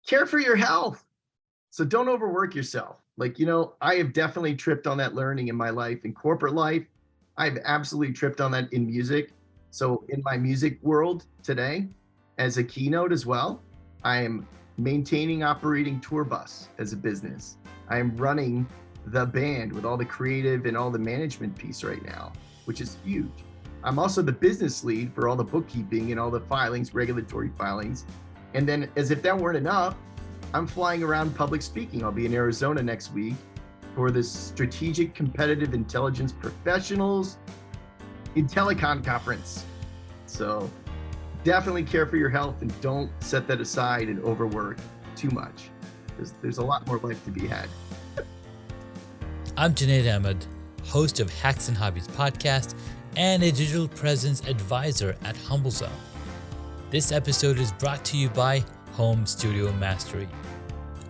Care for your health. So don't overwork yourself. I have definitely tripped on that learning in my life, in corporate life. I've absolutely tripped on that in music. So in my music world today, as a keynote as well, I am maintaining, operating tour bus as a business. I am running the band with all the creative and all the management piece right now, which is huge. I'm also the business lead for all the bookkeeping and all the filings, regulatory filings. And then, as if that weren't enough, I'm flying around public speaking. I'll be in Arizona next week for the Strategic Competitive Intelligence Professionals IntelliCon conference. So definitely care for your health and don't set that aside and overwork too much, because there's a lot more life to be had. I'm Junaid Ahmed, host of Hacks and Hobbies podcast and a digital presence advisor at HumbleZone. This episode is brought to you by Home Studio Mastery.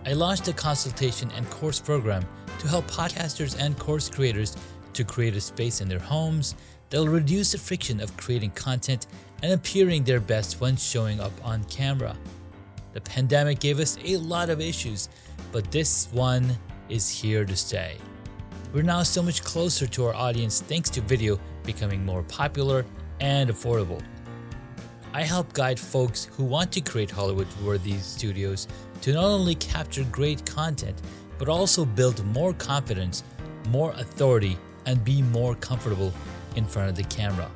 I launched a consultation and course program to help podcasters and course creators to create a space in their homes that'll reduce the friction of creating content and appearing their best when showing up on camera. The pandemic gave us a lot of issues, but this one is here to stay. We're now so much closer to our audience thanks to video becoming more popular and affordable. I help guide folks who want to create Hollywood-worthy studios to not only capture great content, but also build more confidence, more authority, and be more comfortable in front of the camera.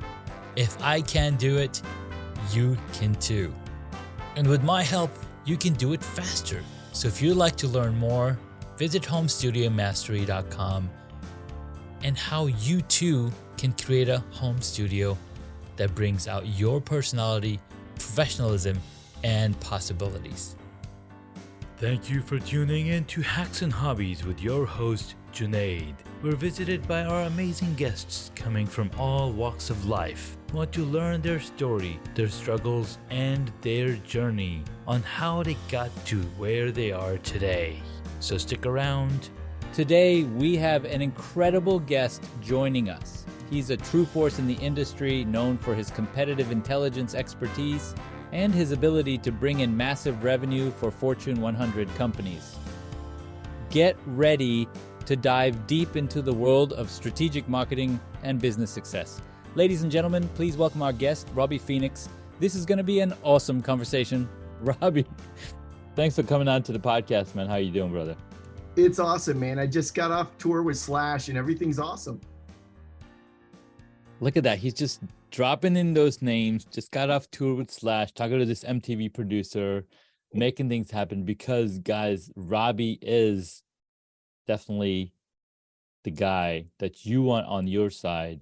If I can do it, you can too. And with my help, you can do it faster. So if you'd like to learn more, visit homestudiomastery.com and how you too can create a home studio that brings out your personality, professionalism, and possibilities. Thank you for tuning in to Hacks and Hobbies with your host, Junaid. We're visited by our amazing guests coming from all walks of life. Want to learn their story, their struggles, and their journey on how they got to where they are today. So stick around. Today, we have an incredible guest joining us. He's a true force in the industry, known for his competitive intelligence expertise and his ability to bring in massive revenue for Fortune 100 companies. Get ready to dive deep into the world of strategic marketing and business success. Ladies and gentlemen, please welcome our guest, Robbie Phoenix. This is going to be an awesome conversation. Robbie, thanks for coming on to the podcast, man. How you doing, brother? It's awesome, man. I just got off tour with Slash and everything's awesome. Look at that. He's just dropping in those names, just got off tour with Slash, talking to this MTV producer, making things happen because, guys, Robbie is definitely the guy that you want on your side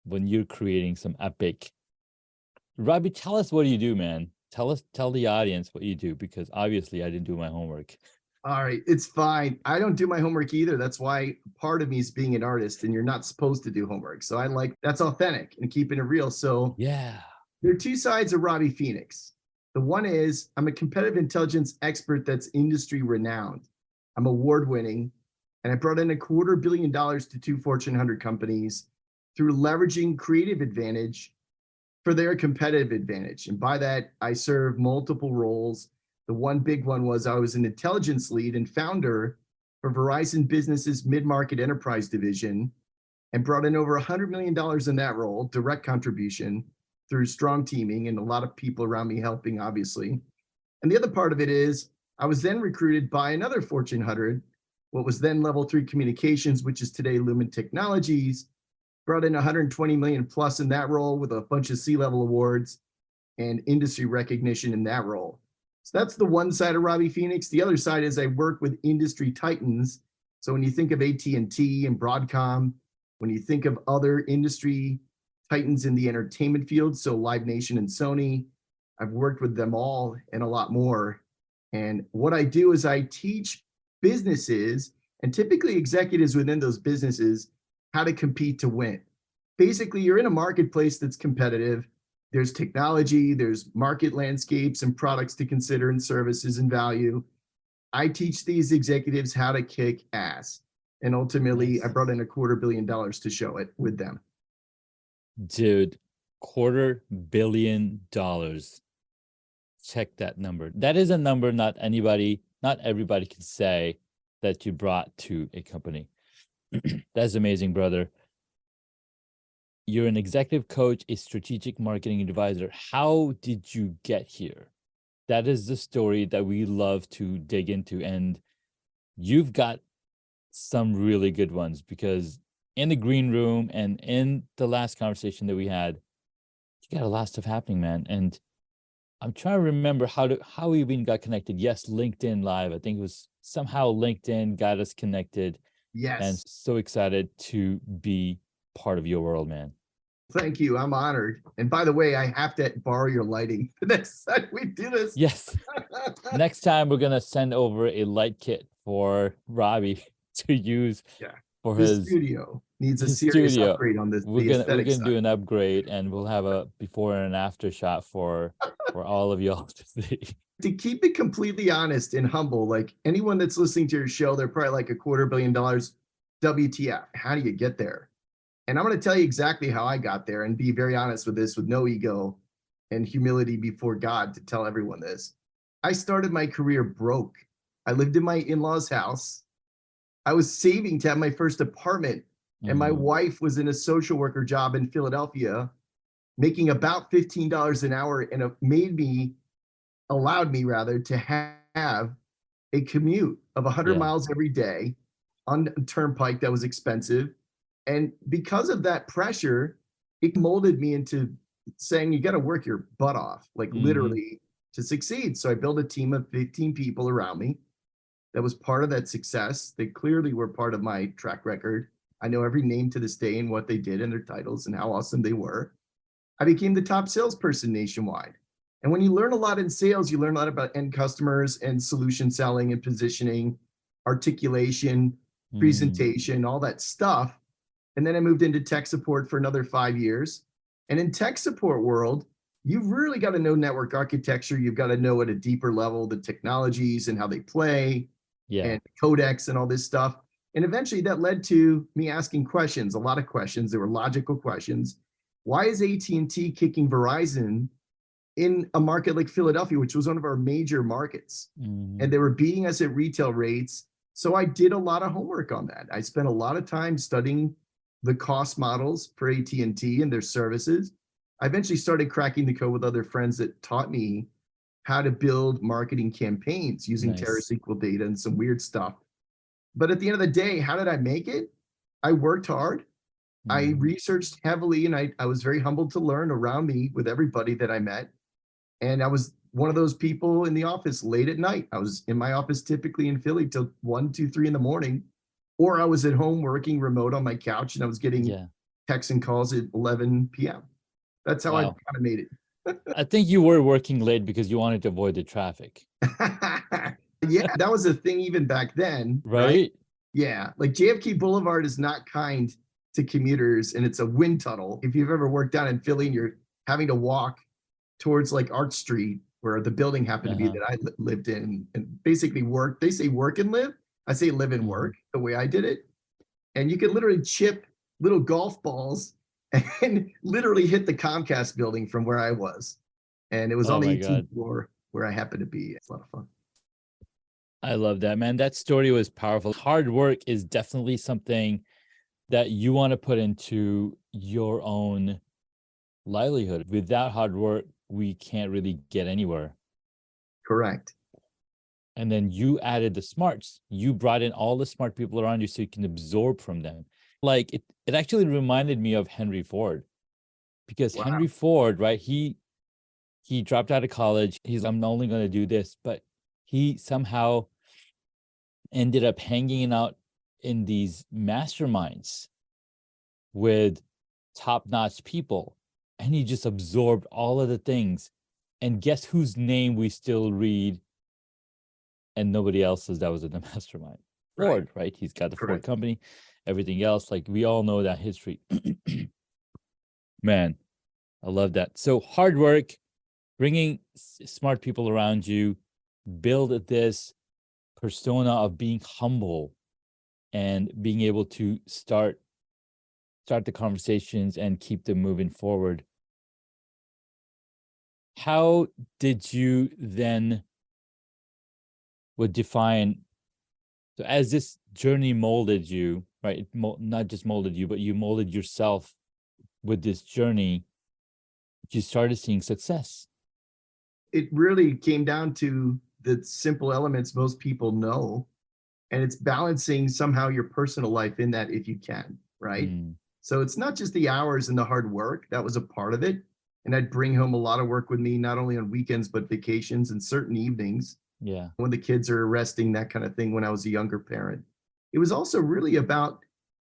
when you're creating some epic. Robbie, tell us what you do, man. Tell the audience what you do, because obviously I didn't do my homework. All right, it's fine. I don't do my homework either. That's why part of me is being an artist, and you're not supposed to do homework. So that's authentic and keeping it real. So Yeah. there are two sides of Robbie Phoenix. The one is I'm a competitive intelligence expert that's industry renowned. I'm award winning, and I brought in $250 million to two Fortune 100 companies through leveraging creative advantage for their competitive advantage. And by that, I serve multiple roles. The one big one was I was an intelligence lead and founder for Verizon Business's mid-market enterprise division, and brought in over $100 million in that role, direct contribution through strong teaming and a lot of people around me helping, obviously. And the other part of it is I was then recruited by another Fortune 100, what was then Level 3 Communications, which is today Lumen Technologies, brought in 120 million plus in that role with a bunch of C-level awards and industry recognition in that role. So that's the one side of Robbie Phoenix. The other side is I work with industry titans. So when you think of AT&T and Broadcom, when you think of other industry titans in the entertainment field, so Live Nation and Sony, I've worked with them all and a lot more. And what I do is I teach businesses and typically executives within those businesses how to compete to win. Basically, you're in a marketplace that's competitive. There's technology, there's market landscapes and products to consider and services and value. I teach these executives how to kick ass. And ultimately, Nice. I brought in $250 million to show it with them. Dude, $250 million. check that number. That is a number not everybody can say that you brought to a company. That's amazing, brother. You're an executive coach, a strategic marketing advisor. How did you get here? That is the story that we love to dig into. And you've got some really good ones, because in the green room and in the last conversation that we had, you got a lot of stuff happening, man. And I'm trying to remember how we even got connected. Yes, LinkedIn Live. I think it was somehow LinkedIn got us connected. And Yes. so excited to be part of your world, man. Thank you. I'm honored. And by the way, I have to borrow your lighting the next time we do this. Yes. Next time we're gonna send over a light kit for Robbie to use for The his studio needs a his serious studio. upgrade on this. We're The gonna aesthetic side. do an upgrade, and we'll have a before and an after shot for all of y'all to see. To keep it completely honest and humble, like anyone that's listening to your show, they're probably like $250 million. WTF? How do you get there? And I'm going to tell you exactly how I got there, and be very honest with this, with no ego and humility before God, to tell everyone this. I started my career broke. I lived in my in-laws' house. I was saving to have my first apartment, and my wife was in a social worker job in Philadelphia, making about $15 an hour, and it allowed me to have a commute of 100 miles every day on a turnpike that was expensive. And because of that pressure, it molded me into saying, you got to work your butt off, like literally, to succeed. So I built a team of 15 people around me that was part of that success. They clearly were part of my track record. I know every name to this day and what they did and their titles and how awesome they were. I became the top salesperson nationwide. And when you learn a lot in sales, you learn a lot about end customers and solution selling and positioning, articulation, presentation, all that stuff. And then I moved into tech support for another 5 years. And in tech support world, you've really got to know network architecture. You've got to know at a deeper level the technologies and how they play, and codecs and all this stuff. And eventually that led to me asking questions, a lot of questions. They were logical questions. Why is AT&T kicking Verizon in a market like Philadelphia, which was one of our major markets? And they were beating us at retail rates. So I did a lot of homework on that. I spent a lot of time studying the cost models for AT&T and their services. I eventually started cracking the code with other friends that taught me how to build marketing campaigns using TerraSQL data and some weird stuff. But at the end of the day, how did I make it? I worked hard. I researched heavily, and I was very humbled to learn around me with everybody that I met. And I was one of those people in the office late at night. I was in my office typically in Philly till 1, 2, 3 in the morning, or I was at home working remote on my couch, and I was getting texts and calls at 11 p.m. That's how I kind of made it. I think you were working late because you wanted to avoid the traffic. Yeah, that was a thing even back then. Right? Yeah, like JFK Boulevard is not kind to commuters, and it's a wind tunnel. If you've ever worked down in Philly and you're having to walk towards like Arch Street, where the building happened to be that I lived in, and basically work. They say work and live. I say live and work, the way I did it. And you could literally chip little golf balls and literally hit the Comcast building from where I was. And it was on the 18th floor where I happened to be. It's a lot of fun. I love that, man. That story was powerful. Hard work is definitely something that you want to put into your own livelihood. Without hard work, we can't really get anywhere. Correct. And then you added the smarts. You brought in all the smart people around you so you can absorb from them. Like it actually reminded me of Henry Ford, because Henry Ford, right? He dropped out of college. I'm only going to do this, but he somehow ended up hanging out in these masterminds with top-notch people, and he just absorbed all of the things. And guess whose name we still read and nobody else's that was in the mastermind? Ford, right? He's got the Ford company, everything else. Like, we all know that history. Man, I love that. So hard work, bringing smart people around you, build this persona of being humble and being able to start the conversations and keep them moving forward. how did you then would define, so as this journey molded you, right? Not just molded you, but you molded yourself with this journey, you started seeing success. It really came down to the simple elements most people know, and it's balancing somehow your personal life in that if you can, right? Mm, So it's not just the hours and the hard work, that was a part of it. And I'd bring home a lot of work with me, not only on weekends, but vacations and certain evenings yeah. when the kids are resting, that kind of thing, when I was a younger parent. It was also really about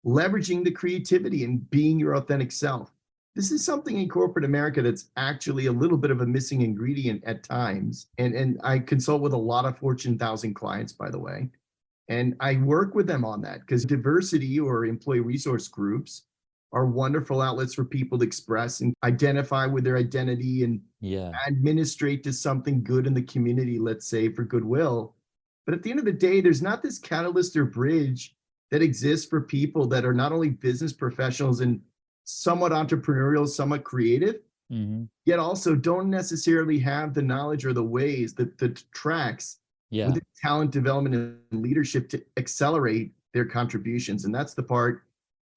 leveraging the creativity and being your authentic self. This is something in corporate America that's actually a little bit of a missing ingredient at times. And I consult with a lot of Fortune 1000 clients, by the way. And I work with them on that because diversity or employee resource groups are wonderful outlets for people to express and identify with their identity and Yeah. administrate to something good in the community, let's say for goodwill. But at the end of the day, there's not this catalyst or bridge that exists for people that are not only business professionals and somewhat entrepreneurial, somewhat creative, Mm-hmm. yet also don't necessarily have the knowledge or the ways, the tracks Yeah. with talent development and leadership to accelerate their contributions. And that's the part,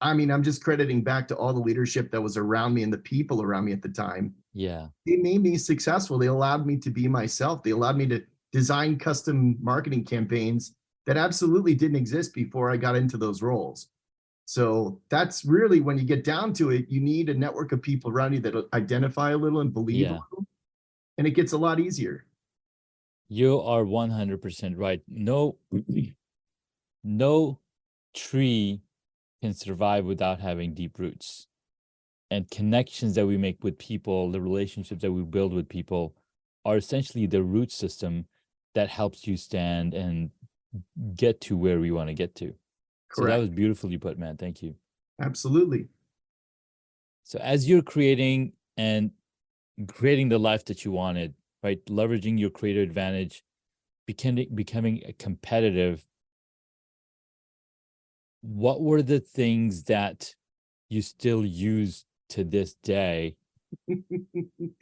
I mean, I'm just crediting back to all the leadership that was around me and the people around me at the time. Yeah. They made me successful. They allowed me to be myself. They allowed me to design custom marketing campaigns that absolutely didn't exist before I got into those roles. So that's really, when you get down to it, you need a network of people around you that identify a little and believe a Yeah. little, and it gets a lot easier. You are 100% right. No, no tree can survive without having deep roots. And connections that we make with people, the relationships that we build with people, are essentially the root system that helps you stand and get to where we want to get to. So that Correct. was beautifully put, man. Thank you. Absolutely. So as you're creating the life that you wanted, right? Leveraging your creative advantage, becoming a competitive. What were the things that you still use to this day?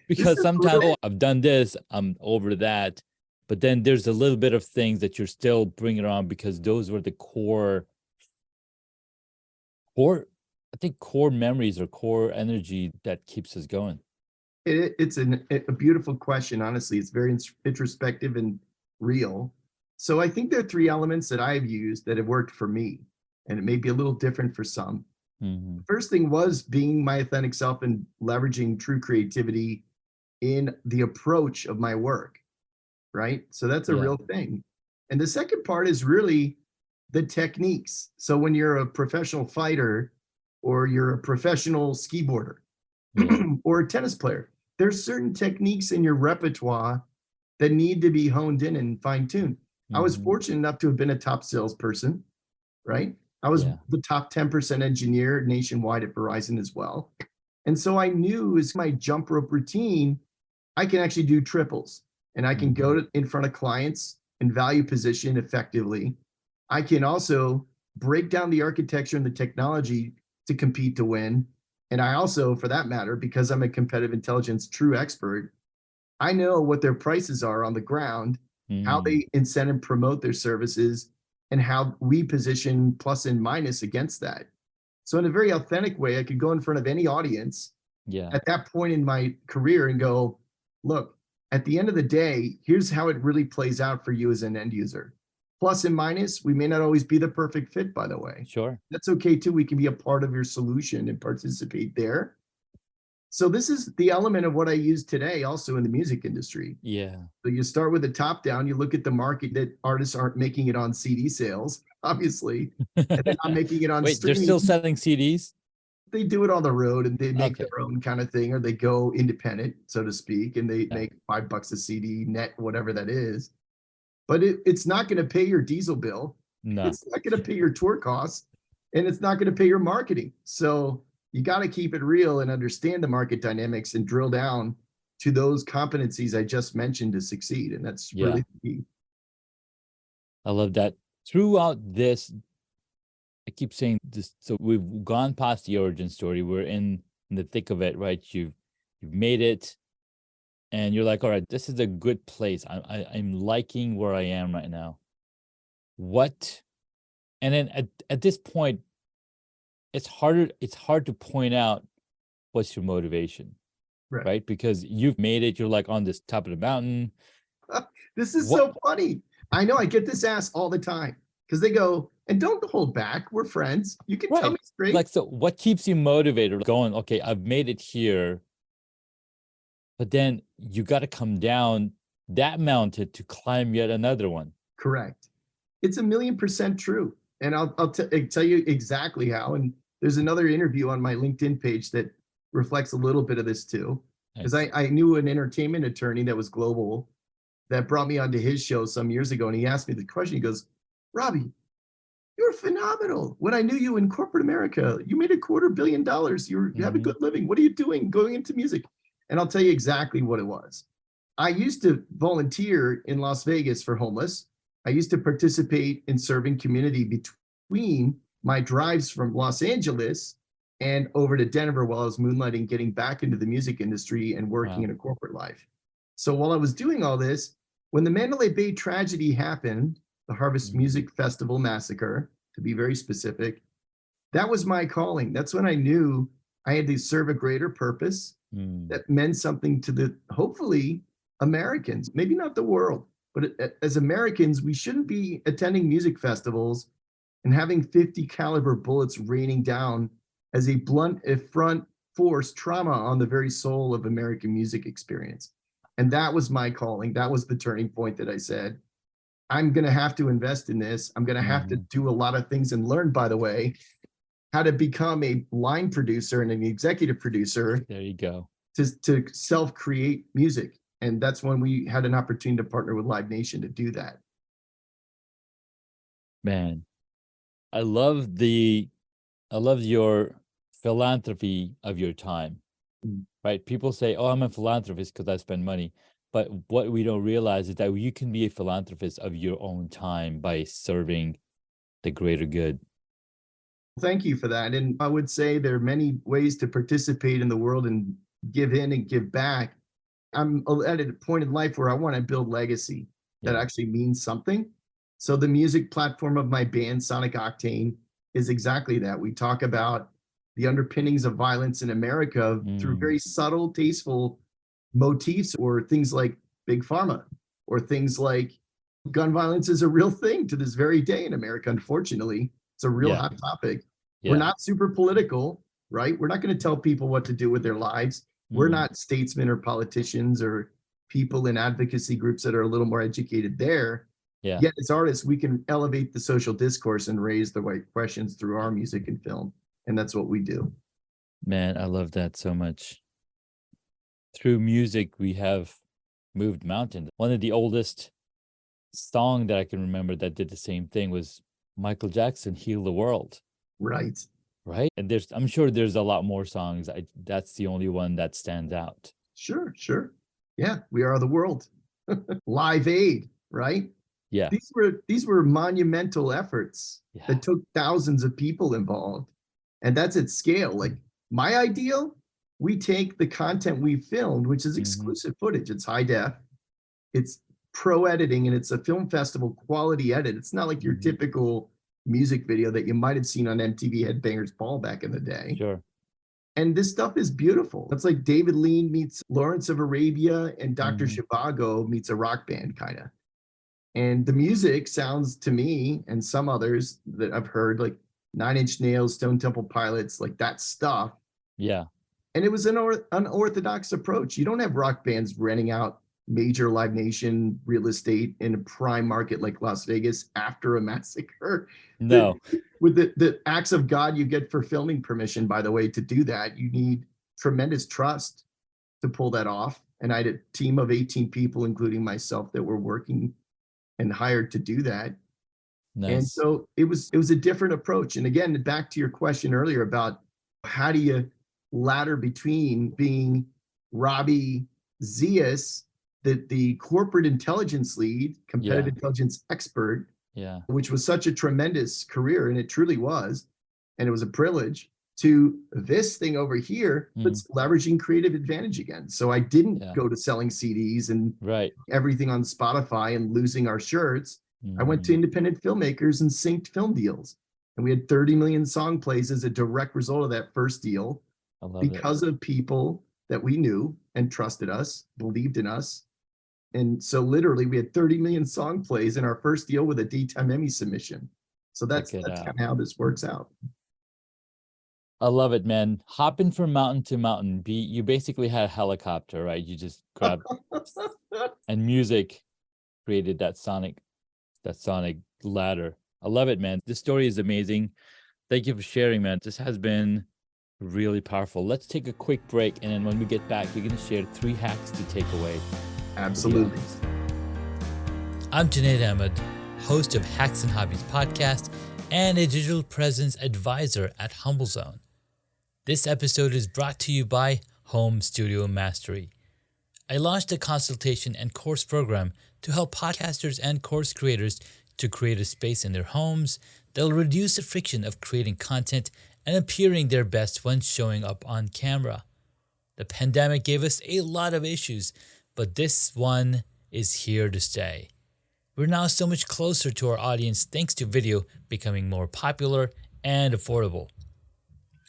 Because sometimes, oh, I've done this, I'm over that. But then there's a little bit of things that you're still bringing around because those were the core, I think core memories or core energy that keeps us going. It's a beautiful question. Honestly, it's very introspective and real. So I think there are three elements that I've used that have worked for me, and it may be a little different for some. Mm-hmm. The first thing was being my authentic self and leveraging true creativity in the approach of my work, right? So that's a Yeah. real thing. And the second part is really the techniques. So when you're a professional fighter or you're a professional ski boarder Yeah. or a tennis player, there's certain techniques in your repertoire that need to be honed in and fine-tuned. I was Mm-hmm. fortunate enough to have been a top salesperson, right? I was Yeah. the top 10% engineer nationwide at Verizon as well. And so I knew as my jump rope routine, I can actually do triples and I can go in front of clients and value position effectively. I can also break down the architecture and the technology to compete to win. And I also, for that matter, because I'm a competitive intelligence true expert, I know what their prices are on the ground, how they incent and promote their services, and how we position plus and minus against that. So in a very authentic way, I could go in front of any audience Yeah. at that point in my career and go, look, at the end of the day, here's how it really plays out for you as an end user. Plus and minus, we may not always be the perfect fit, by the way. Sure. That's okay too. We can be a part of your solution and participate there. So this is the element of what I use today also in the music industry. Yeah. So you start with the top down, you look at the market that artists aren't making it on CD sales, obviously, and they're not making it on Wait, they're streaming. still selling CDs? They do it on the road and they make Okay. their own kind of thing, or they go independent, so to speak, and they Yeah. make $5 a CD net, whatever that is. But it's not going to pay your diesel bill. No. It's not going to pay your tour costs, and it's not going to pay your marketing. So you got to keep it real and understand the market dynamics and drill down to those competencies I just mentioned to succeed. And that's really the key. I love that. Throughout this, I keep saying this. So we've gone past the origin story. We're in the thick of it, right? You've made it. and you're like, all right, this is a good place. I'm liking where I am right now. What? And then at this point, it's hard to point out what's your motivation, right? Because you've made it, you're like on this top of the mountain. This is so funny. I know I get this asked all the time because they go, and don't hold back. We're friends. You can tell me straight. Like, so what keeps you motivated going, okay, I've made it here, but then you got to come down that mountain to climb yet another one. Correct. It's 1,000,000% true. And I'll tell you exactly how. And there's another interview on my LinkedIn page that reflects a little bit of this too. Because I knew an entertainment attorney that was global that brought me onto his show some years ago. And he asked me the question. He goes, Robbie, you're phenomenal. When I knew you in corporate America, you made $250 million. You have a good living. What are you doing going into music? And I'll tell you exactly what it was. I used to volunteer in Las Vegas for homeless. I used to participate in serving community between my drives from Los Angeles and over to Denver while I was moonlighting, getting back into the music industry and working in a corporate life. So while I was doing all this, when the Mandalay Bay tragedy happened, the Harvest Music Festival massacre, to be very specific, that was my calling. That's when I knew I had to serve a greater purpose that meant something to the, hopefully, Americans, maybe not the world, but as Americans, we shouldn't be attending music festivals and having 50 caliber bullets raining down as a blunt front force trauma on the very soul of American music experience. And that was my calling. That was the turning point that I said, I'm going to have to invest in this. I'm going to have to do a lot of things and learn, by the way, how to become a line producer and an executive producer. There you go. To self-create music. And that's when we had an opportunity to partner with Live Nation to do that. Man, I love your philanthropy of your time, right? People say, oh, I'm a philanthropist because I spend money. But what we don't realize is that you can be a philanthropist of your own time by serving the greater good. Thank you for that. And I would say there are many ways to participate in the world and give in and give back. I'm at a point in life where I want to build legacy that actually means something. So the music platform of my band, Sonic Octane, is exactly that. We talk about the underpinnings of violence in America through very subtle, tasteful motifs, or things like Big Pharma, or things like gun violence is a real thing to this very day in America. Unfortunately, it's a real hot topic. We're not super political, right? We're not going to tell people what to do with their lives. We're not statesmen or politicians or people in advocacy groups that are a little more educated there. Yet as artists, we can elevate the social discourse and raise the right questions through our music and film. And that's what we do. Man, I love that so much. Through music, we have moved mountains. One of the oldest song that I can remember that did the same thing was Michael Jackson, Heal the World. Right. Right. And I'm sure there's a lot more songs. That's the only one that stands out. Sure. Yeah, We Are the World. Live Aid, right? Yeah. These were monumental efforts that took thousands of people involved. And that's at scale. Like my ideal, we take the content we filmed, which is exclusive footage. It's high def. It's pro editing, and it's a film festival quality edit. It's not like your typical music video that you might have seen on MTV Headbangers Ball back in the day. Sure. And this stuff is beautiful. It's like David Lean meets Lawrence of Arabia and Dr. Zhivago meets a rock band, kind of. And the music sounds to me and some others that I've heard like Nine Inch Nails, Stone Temple Pilots, like that stuff. Yeah. And it was an unorthodox approach. You don't have rock bands renting out major Live Nation real estate in a prime market like Las Vegas after a massacre. No. With the acts of God you get for filming permission, by the way, to do that, you need tremendous trust to pull that off. And I had a team of 18 people, including myself, that were working and hired to do that. Nice. And so it was a different approach. And again, back to your question earlier about how do you ladder between being Robbie Zeus, the corporate intelligence lead, competitive intelligence expert, which was such a tremendous career, and it truly was, and it was a privilege. to this thing over here that's leveraging creative advantage again. So I didn't go to selling CDs and everything on Spotify and losing our shirts. I went to independent filmmakers and synced film deals. And we had 30 million song plays as a direct result of that first deal because of people that we knew and trusted us, believed in us. And so literally we had 30 million song plays in our first deal with a Daytime Emmy submission. So that's kind of how this works out. I love it, man. Hopping from mountain to mountain. You basically had a helicopter, right? You just grabbed and music created that sonic ladder. I love it, man. This story is amazing. Thank you for sharing, man. This has been really powerful. Let's take a quick break, and then when we get back, you're going to share 3 hacks to take away. Absolutely. I'm Junaid Ahmed, host of Hacks and Hobbies podcast and a digital presence advisor at HumbleZone. This episode is brought to you by Home Studio Mastery. I launched a consultation and course program to help podcasters and course creators to create a space in their homes that'll reduce the friction of creating content and appearing their best when showing up on camera. The pandemic gave us a lot of issues, but this one is here to stay. We're now so much closer to our audience thanks to video becoming more popular and affordable.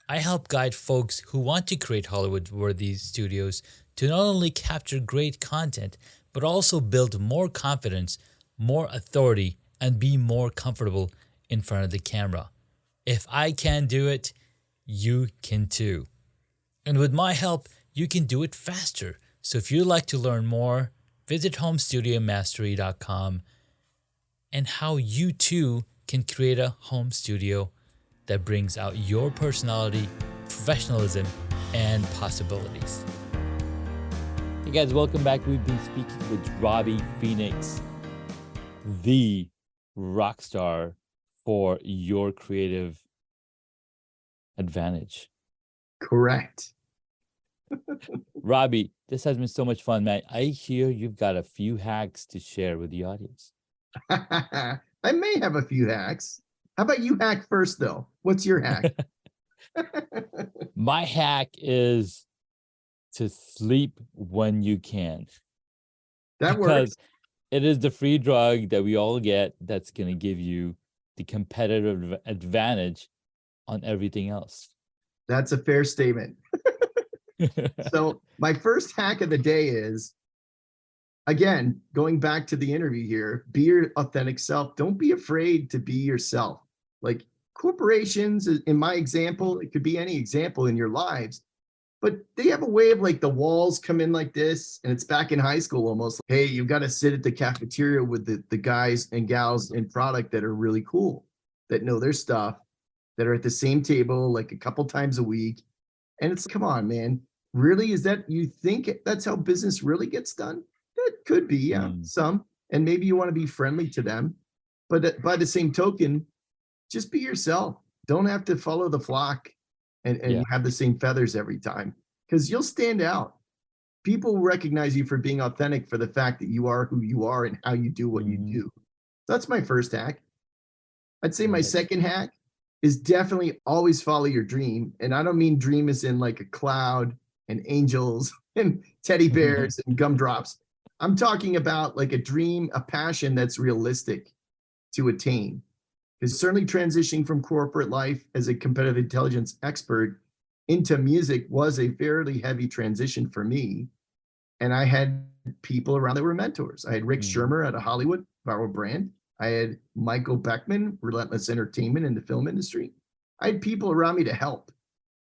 I help guide folks who want to create Hollywood-worthy studios to not only capture great content, but also build more confidence, more authority, and be more comfortable in front of the camera. If I can do it, you can too. And with my help, you can do it faster. So if you'd like to learn more, visit homestudiomastery.com and how you too can create a home studio that brings out your personality, professionalism, and possibilities. Hey guys, welcome back. We've been speaking with Robbie Phoenixx, the rock star for your creative advantage. Correct. Robbie, this has been so much fun, man. I hear you've got a few hacks to share with the audience. I may have a few hacks. How about you hack first, though? What's your hack? My hack is to sleep when you can. That works. It is the free drug that we all get that's going to give you the competitive advantage on everything else. That's a fair statement. So my first hack of the day is, again, going back to the interview here, be your authentic self. Don't be afraid to be yourself. Like corporations, in my example, it could be any example in your lives, but they have a way of like the walls come in like this, and it's back in high school almost. Hey, you've got to sit at the cafeteria with the guys and gals in product that are really cool, that know their stuff, that are at the same table like a couple times a week. And it's, come on, man. Really? Is that, you think that's how business really gets done? That could be, yeah, some. And maybe you want to be friendly to them. But by the same token, just be yourself. Don't have to follow the flock and have the same feathers every time, because you'll stand out. People recognize you for being authentic for the fact that you are who you are and how you do what you do. That's my first hack. I'd say my second hack is definitely always follow your dream. And I don't mean dream as in like a cloud and angels and teddy bears and gumdrops. I'm talking about like a dream, a passion that's realistic to attain. Because certainly transitioning from corporate life as a competitive intelligence expert into music was a fairly heavy transition for me. And I had people around that were mentors. I had Rick Shermer at a Hollywood viral brand. I had Michael Beckman, Relentless Entertainment in the film industry. I had people around me to help.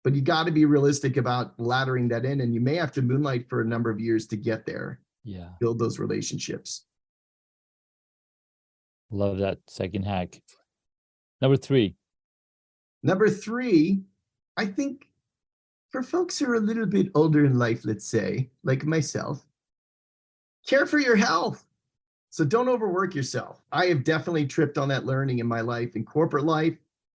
But you got to be realistic about laddering that in, and you may have to moonlight for a number of years to get there. Yeah. Build those relationships. Love that second hack. Number three, I think for folks who are a little bit older in life, let's say, like myself, care for your health. So don't overwork yourself. I have definitely tripped on that learning in my life. In corporate life,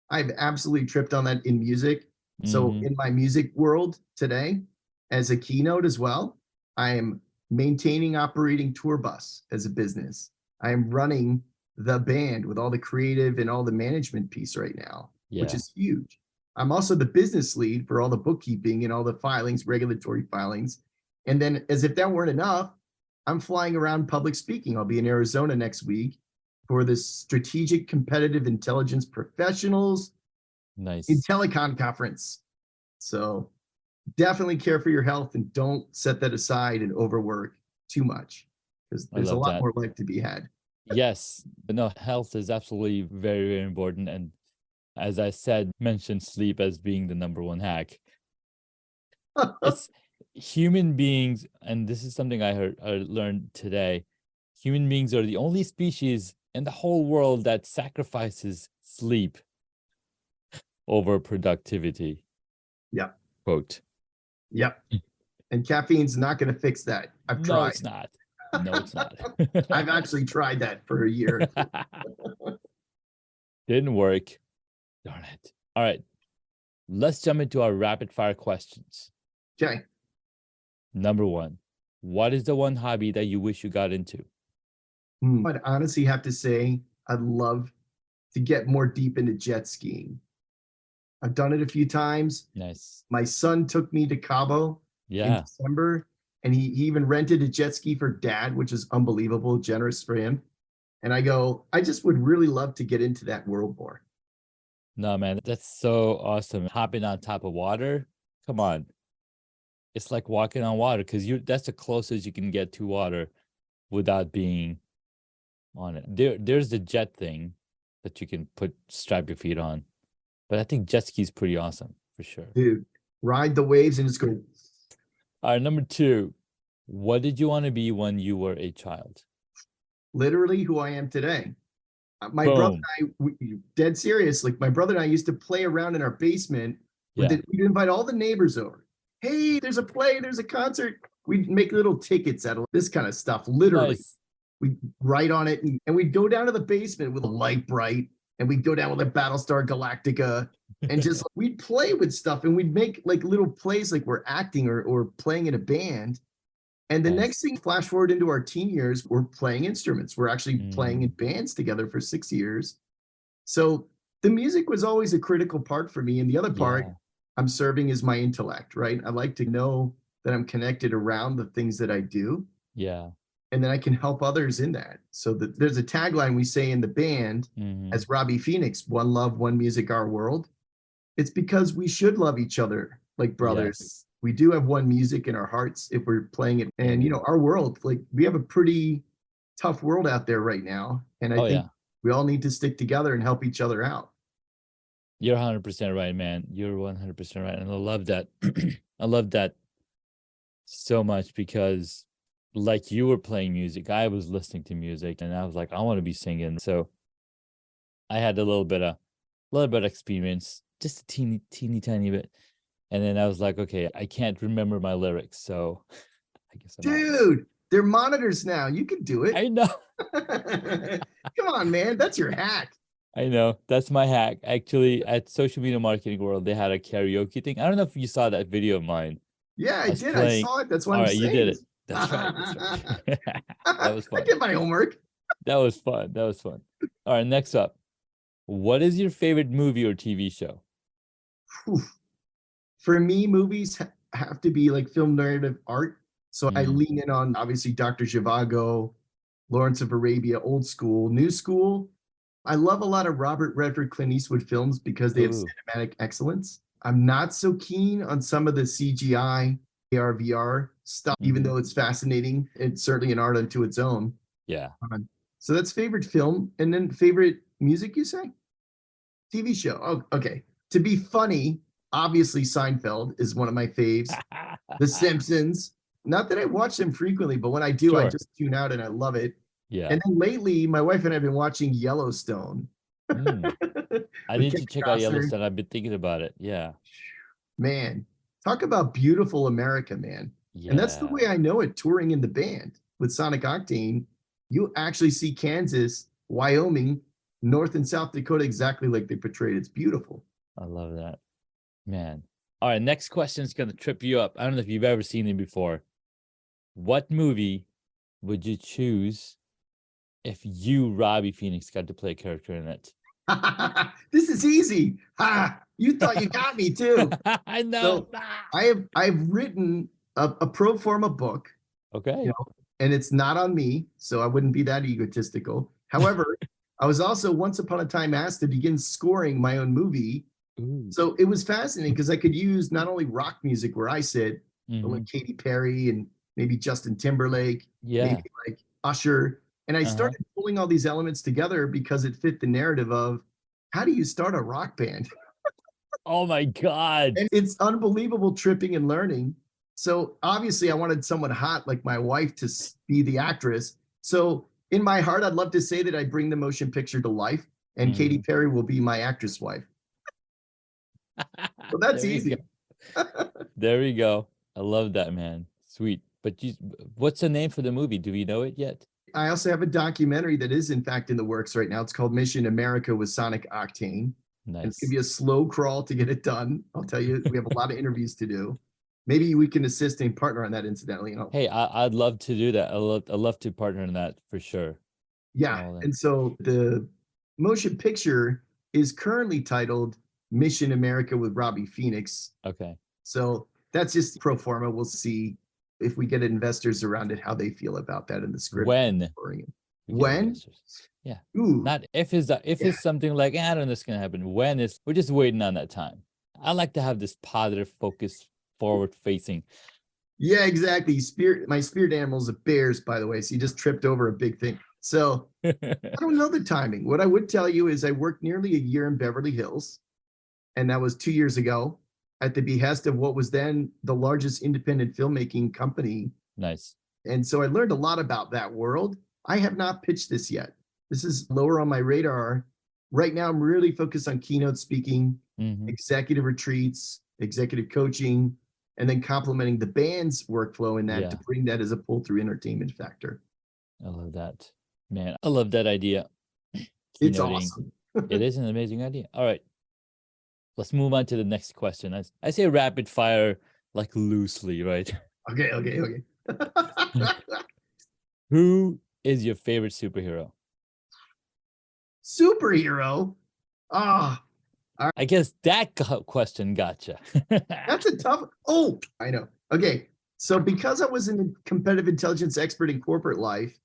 I've absolutely tripped on that in music. So in my music world today, as a keynote as well, I am maintaining, operating tour bus as a business. I am running the band with all the creative and all the management piece right now, which is huge. I'm also the business lead for all the bookkeeping and all the filings, regulatory filings. And then, as if that weren't enough, I'm flying around public speaking. I'll be in Arizona next week for the Strategic Competitive Intelligence Professionals in Nice. Telecom Conference. So definitely care for your health and don't set that aside and overwork too much, because there's a love lot that. more life to be had. Yes, but no, health is absolutely very, very important. And as I said, mention sleep as being the number one hack. It's human beings, and this is something I learned today. Human beings are the only species in the whole world that sacrifices sleep over productivity. Yeah. Quote. Yep. And caffeine's not going to fix that. I've No, tried. it's not. No, it's not. I've actually tried that for a year. Didn't work. Darn it. All right. Let's jump into our rapid fire questions. Okay. Number one, what is the one hobby that you wish you got into? I'd honestly have to say I'd love to get more deep into jet skiing. I've done it a few times. Nice. My son took me to Cabo in Yeah. December, and he even rented a jet ski for dad, which is unbelievable, generous for him. And I just would really love to get into that world more. No, man, that's so awesome. Hopping on top of water. Come on. It's like walking on water, because that's the closest you can get to water without being on it. There's the jet thing that you can strap your feet on. But I think jet ski is pretty awesome for sure. Dude, ride the waves and just go. All right, number two, what did you want to be when you were a child? Literally who I am today. My brother and I, dead serious, like my brother and I used to play around in our basement. We'd invite all the neighbors over. Hey, there's a play, there's a concert. We'd make little tickets out of this kind of stuff, literally. Nice. We'd write on it, and we'd go down to the basement with a light bright, and we'd go down with a Battlestar Galactica, and just we'd play with stuff, and we'd make like little plays like we're acting or playing in a band. And the next thing, flash forward into our teen years, we're playing instruments. We're actually playing in bands together for 6 years. So the music was always a critical part for me. And the other part I'm serving is my intellect, right? I like to know that I'm connected around the things that I do. Yeah. And then I can help others in that. So there's a tagline we say in the band as Robbie Phoenixx, one love, one music, our world. It's because we should love each other like brothers. Yes. We do have one music in our hearts if we're playing it. And, our world, like we have a pretty tough world out there right now. And I think we all need to stick together and help each other out. You're 100% right, man. You're 100% right. And I love that. I love that so much, because like you were playing music, I was listening to music, and I was like, I want to be singing. So I had a little bit of experience, just a teeny tiny bit. And then I was like, okay, I can't remember my lyrics, so I guess Dude, they're monitors now. You can do it. I know. Come on, man. That's your hack. I know. That's my hack. Actually, at Social Media Marketing World, they had a karaoke thing. I don't know if you saw that video of mine. Yeah, I did. I saw it. That's why I'm saying. You did it. That's right. That's right. That was fun. I did my homework. That was fun. All right, next up. What is your favorite movie or TV show? For me, movies have to be like film narrative art. So I lean in on, obviously, Dr. Zhivago, Lawrence of Arabia, old school, new school. I love a lot of Robert Redford, Clint Eastwood films because they have cinematic excellence. I'm not so keen on some of the CGI, AR, VR stuff, even though it's fascinating. It's certainly an art unto its own. Yeah. So that's favorite film. And then favorite music, you say? TV show. Oh, okay. To be funny, obviously Seinfeld is one of my faves. The Simpsons. Not that I watch them frequently, but when I do, I just tune out and I love it. Yeah. And then lately, my wife and I have been watching Yellowstone. I need to check out Yellowstone. I've been thinking about it. Yeah. Man, talk about beautiful America, man. Yeah. And that's the way I know it, touring in the band with Sonic Octane. You actually see Kansas, Wyoming, North and South Dakota exactly like they portrayed. It's beautiful. I love that, man. All right, next question is going to trip you up. I don't know if you've ever seen it before. What movie would you choose if you, Robbie Phoenixx, got to play a character in it? This is easy. Ha! You thought you got me too. I know. So I've written a pro forma book, Okay. you know, and it's not on me, so I wouldn't be that egotistical. However, I was also once upon a time asked to begin scoring my own movie. Ooh. So it was fascinating because I could use not only rock music where I sit, but like Mhm. Katy Perry and maybe Justin Timberlake, Yeah. maybe like Usher. And I Uh-huh. started pulling all these elements together because it fit the narrative of how do you start a rock band? Oh my God. And it's unbelievable tripping and learning. So obviously, I wanted someone hot like my wife to be the actress. So in my heart, I'd love to say that I bring the motion picture to life, and Katy Mhm. Perry will be my actress wife. So that's There you easy. go. There we go. I love that, man. Sweet. But what's the name for the movie? Do we know it yet? I also have a documentary that is, in fact, in the works right now. It's called Mission America with Sonic Octane. And it's going to Nice. be a slow crawl to get it done. I'll tell you, we have a lot of interviews to do. Maybe we can assist and partner on that, incidentally. Hey, I'd love to do that. I'd love to partner in that for sure. Yeah. All that. And so the motion picture is currently titled Mission America with Robbie Phoenix. Okay. So that's just pro forma. We'll see if we get investors around it, how they feel about that in the script. When we get When? investors. Yeah. Ooh, Not if it's Yeah. it's something like, I don't know it's gonna happen. When is we're just waiting on that time. I like to have this positive focus, forward facing. yeah, exactly. My spirit animal is a bears, by the way. So you just tripped over a big thing. So I don't know the timing. What I would tell you is I worked nearly a year in Beverly Hills, and that was 2 years ago at the behest of what was then the largest independent filmmaking company. Nice. And so I learned a lot about that world. I have not pitched this yet. This is lower on my radar. Right now, I'm really focused on keynote speaking, Mhm. executive retreats, executive coaching, and then complementing the band's workflow in that to Yeah. bring that as a pull through entertainment factor. I love that. Man, I love that idea. It's Keynoting. awesome. It is an amazing idea. All right. Let's move on to the next question. I say rapid fire like loosely, right? Okay. Who is your favorite superhero? Superhero. Ah, I guess that question gotcha. that's a tough. Oh, I know. Okay. So because I was a competitive intelligence expert in corporate life,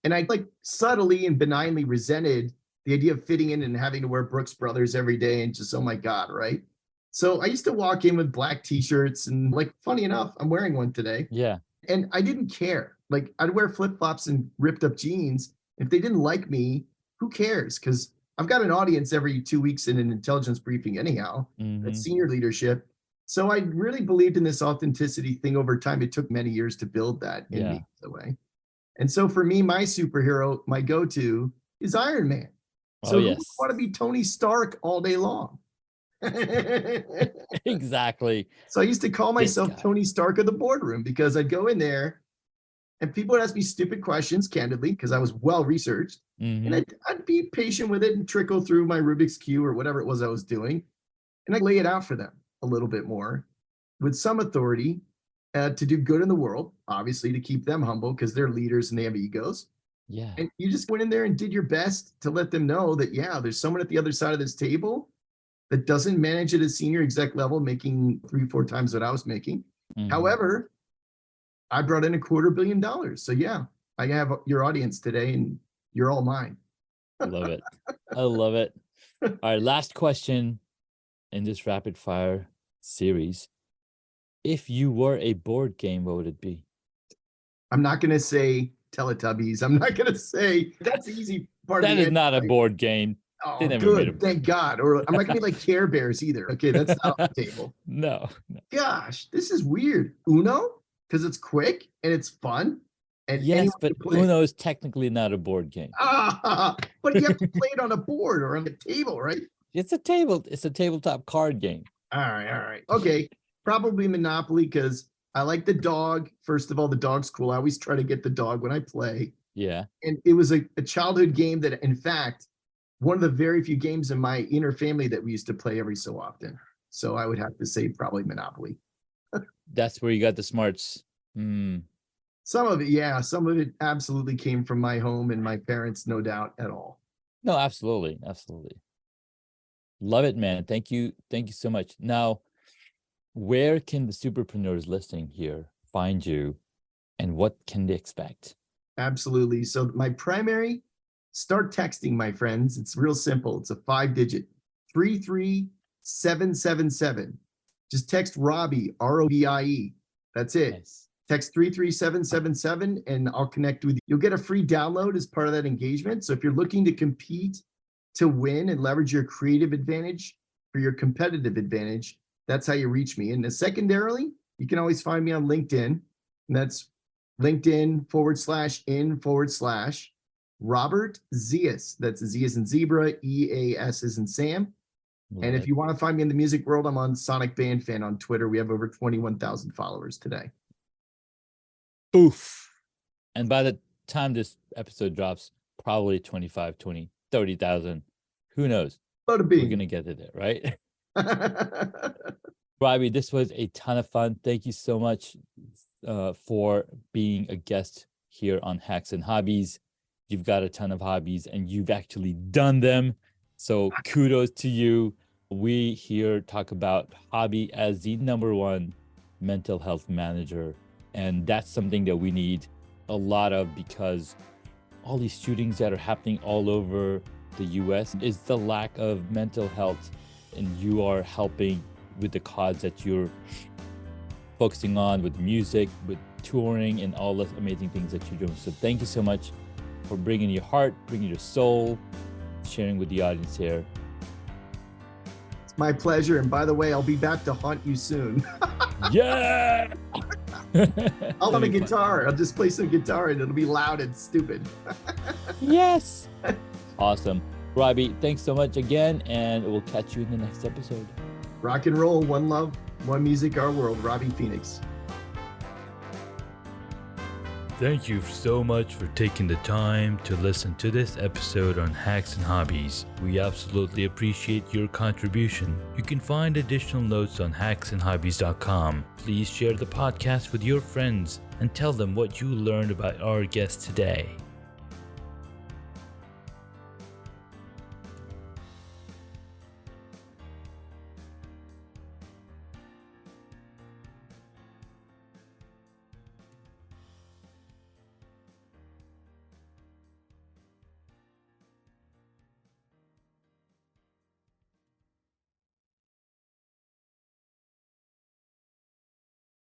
and I like subtly and benignly resented the idea of fitting in and having to wear Brooks Brothers every day and just, oh my God, right? So I used to walk in with black t-shirts and like, funny enough, I'm wearing one today. Yeah. And I didn't care. Like I'd wear flip-flops and ripped up jeans. If they didn't like me, who cares? Because I've got an audience every 2 weeks in an intelligence briefing anyhow. That's Mhm. senior leadership. So I really believed in this authenticity thing over time. It took many years to build that in Yeah. me the way. And so for me, my superhero, my go-to is Iron Man. Oh, So who would yes. want to be Tony Stark all day long? Exactly. So I used to call This myself guy. Tony Stark of the boardroom because I'd go in there and people would ask me stupid questions, candidly, because I was well researched. And Mhm. I'd be patient with it and trickle through my Rubik's Cube or whatever it was I was doing. And I'd lay it out for them a little bit more with some authority to do good in the world, obviously, to keep them humble because they're leaders and they have egos. Yeah. And you just went in there and did your best to let them know that, yeah, there's someone at the other side of this table that doesn't manage at a senior exec level, making 3, 4 times what I was making. Mhm. However, I brought in $250 million. So yeah, I have your audience today and you're all mine. Love it. I love it. All right, last question in this rapid fire series. If you were a board game, what would it be? I'm not going to say Teletubbies. I'm not going to say that's the easy part of That the is answer, not a right? board game. They Oh, never made a good. Thank God. Or I'm not going to be like Care Bears either. Okay, that's not on the table. No. Gosh, this is weird. Uno, because it's quick and it's fun. And Yes, anyone but can play. Uno is technically not a board game. But you have to play it on a board or on a table, right? It's a tabletop card game. All right. Okay. Probably Monopoly because I like the dog. First of all, the dog's cool. I always try to get the dog when I play. Yeah. And it was a childhood game that, in fact, one of the very few games in my inner family that we used to play every so often. So I would have to say probably Monopoly. That's where you got the smarts. Some of it, yeah. Some of it absolutely came from my home and my parents, no doubt at all. No, absolutely. Absolutely. Love it, man. Thank you. Thank you so much. Now, where can the superpreneurs listening here find you, and what can they expect? Absolutely. So my primary, start texting, my friends. It's real simple. It's a 5-digit 33777. Just text Robbie, Robie. That's it. Nice. Text 33777 and I'll connect with you. You'll get a free download as part of that engagement. So if you're looking to compete, to win and leverage your creative advantage for your competitive advantage, that's how you reach me. And then secondarily, you can always find me on LinkedIn. And that's LinkedIn/Robert Zeas. That's Z as in zebra, EAS as in Sam. And if you want to find me in the music world, I'm on Sonic Band Fan on Twitter. We have over 21,000 followers today. Oof. And by the time this episode drops, probably 25, 20, 30,000. Who knows? We're going to get to there, right? Robbie, this was a ton of fun. Thank you so much for being a guest here on Hacks and Hobbies. You've got a ton of hobbies and you've actually done them. So kudos to you. We here talk about hobby as the #1 mental health manager. And that's something that we need a lot of, because all these shootings that are happening all over the US is the lack of mental health. And you are helping with the cause that you're focusing on with music, with touring, and all the amazing things that you're doing. So thank you so much for bringing your heart, bringing your soul, sharing with the audience here. It's my pleasure. And by the way, I'll be back to haunt you soon. Yeah! I'll have a guitar. I'll just play some guitar and it'll be loud and stupid. Yes! Awesome. Robbie, thanks so much again, and we'll catch you in the next episode. Rock and roll, one love, one music, our world. Robbie Phoenix. Thank you so much for taking the time to listen to this episode on Hacks and Hobbies. We absolutely appreciate your contribution. You can find additional notes on hacksandhobbies.com. Please share the podcast with your friends and tell them what you learned about our guest today.